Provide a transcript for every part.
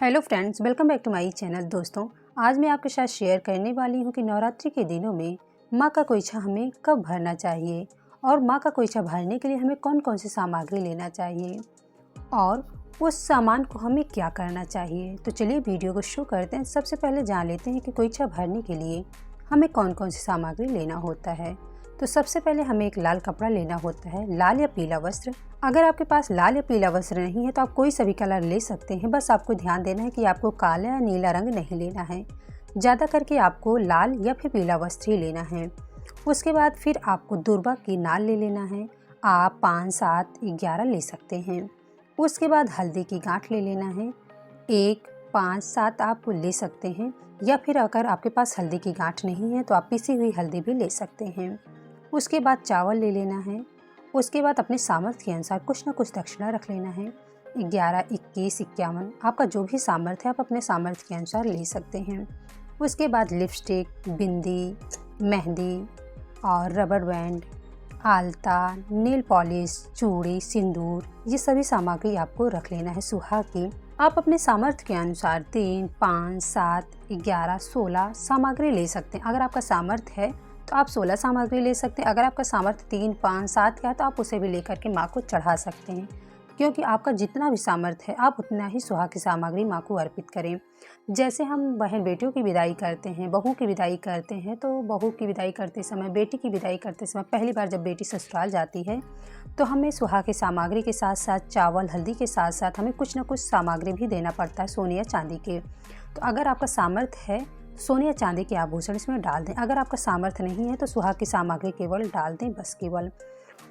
Hello friends, welcome back to my channel. दोस्तों, आज मैं आपके साथ शेयर करने वाली हूं कि नवरात्रि के दिनों में मां का कोइछा हमें कब भरना चाहिए और मां का कोइछा भरने के लिए हमें कौन कौन सी सामग्री लेना चाहिए और उस सामान को हमें क्या करना चाहिए। तो चलिए वीडियो को शुरू करते हैं। सबसे पहले जान लेते हैं कि कोइछा भरने के लिए हमें कौन कौन सी सामग्री लेना होता है। तो सबसे पहले हमें एक लाल कपड़ा लेना होता है, लाल या पीला वस्त्र। अगर आपके पास लाल या पीला वस्त्र नहीं है तो आप कोई सा भी कलर ले सकते हैं। बस आपको ध्यान देना है कि आपको काला या नीला रंग नहीं लेना है, ज़्यादा करके आपको लाल या फिर पीला वस्त्र ही लेना है। उसके बाद फिर आपको दुर्वा की नाल ले लेना है। आप 5, 7, 11 ले सकते हैं। उसके बाद हल्दी की गांठ ले लेना है। 1, 5, 7 आप ले सकते हैं, या फिर अगर आपके पास हल्दी की गांठ नहीं है तो आप पिसी हुई हल्दी भी ले सकते हैं। उसके बाद चावल ले लेना है। उसके बाद अपने सामर्थ्य के अनुसार कुछ ना कुछ दक्षिणा रख लेना है। 11, 21, 51 आपका जो भी सामर्थ्य है आप अपने सामर्थ्य के अनुसार ले सकते हैं। उसके बाद लिपस्टिक, बिंदी, मेहंदी और रबर बैंड, आलता, नेल पॉलिश, चूड़ी, सिंदूर, ये सभी सामग्री आपको रख लेना है सुहाग की। आप अपने सामर्थ्य के अनुसार 3, 5, 7, 11, 16 सामग्री ले सकते हैं। अगर आपका सामर्थ्य है तो आप 16 सामग्री ले सकते हैं। अगर आपका सामर्थ्य 3, 5, 7 का है तो आप उसे भी लेकर के माँ को चढ़ा सकते हैं, क्योंकि आपका जितना भी सामर्थ्य है आप उतना ही सुहाग की सामग्री माँ को अर्पित करें। जैसे हम बहन बेटियों की विदाई करते हैं, बहू की विदाई करते हैं, तो बहू की विदाई करते समय, बेटी की विदाई करते समय, पहली बार जब बेटी ससुराल जाती है तो हमें सुहाग की सामग्री के साथ साथ चावल, हल्दी के साथ साथ हमें कुछ ना कुछ सामग्री भी देना पड़ता है, सोने या चांदी के। तो अगर आपका सामर्थ्य है, सोने या चांदी के आभूषण इसमें डाल दें। अगर आपका सामर्थ्य नहीं है तो सुहाग की सामग्री केवल डाल दें, बस केवल।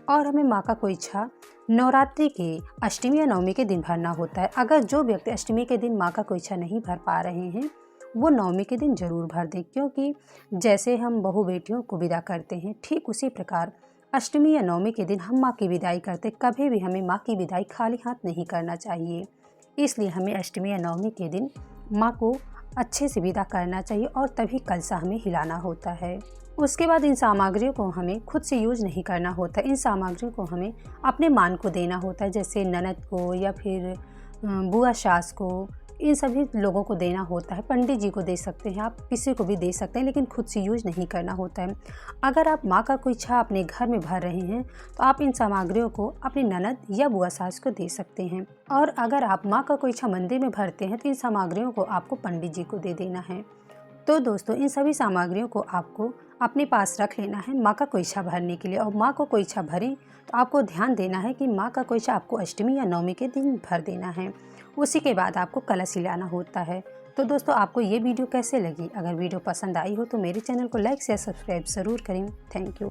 और हमें माँ का कोइछा नवरात्रि के अष्टमी या नवमी के दिन भरना होता है। अगर जो व्यक्ति अष्टमी के दिन माँ का कोइछा नहीं भर पा रहे हैं वो नवमी के दिन जरूर भर दें, क्योंकि जैसे हम बहू बेटियों को विदा करते हैं ठीक उसी प्रकार अष्टमी या नवमी के दिन हम माँ की विदाई करते। कभी भी हमें माँ की विदाई खाली हाथ नहीं करना चाहिए, इसलिए हमें अष्टमी या नवमी के दिन माँ को अच्छे से विदा करना चाहिए और तभी कलसा हमें हिलाना होता है। उसके बाद इन सामग्रियों को हमें खुद से यूज नहीं करना होता। इन सामग्रियों को हमें अपने मान को देना होता है, जैसे ननद को या फिर बुआ सास को, इन सभी लोगों को देना होता है। पंडित जी को दे सकते हैं, आप किसी को भी दे सकते हैं, लेकिन खुद से यूज नहीं करना होता है। अगर आप माँ का कोइछा अपने घर में भर रहे हैं तो आप इन सामग्रियों को अपनी ननद या बुआ सास को दे सकते हैं। और अगर आप माँ का कोइछा मंदिर में भरते हैं तो इन सामग्रियों को आपको पंडित जी को दे देना है। तो दोस्तों, इन सभी सामग्रियों को आपको अपने पास रख लेना है माँ का कोइछा भरने के लिए। और माँ को कोइछा भरें तो आपको ध्यान देना है कि माँ का कोइछा आपको अष्टमी या नवमी के दिन भर देना है। उसी के बाद आपको कलश हिलाना होता है। तो दोस्तों, आपको ये वीडियो कैसे लगी? अगर वीडियो पसंद आई हो तो मेरे चैनल को लाइक शेयर सब्सक्राइब ज़रूर करें। Thank you.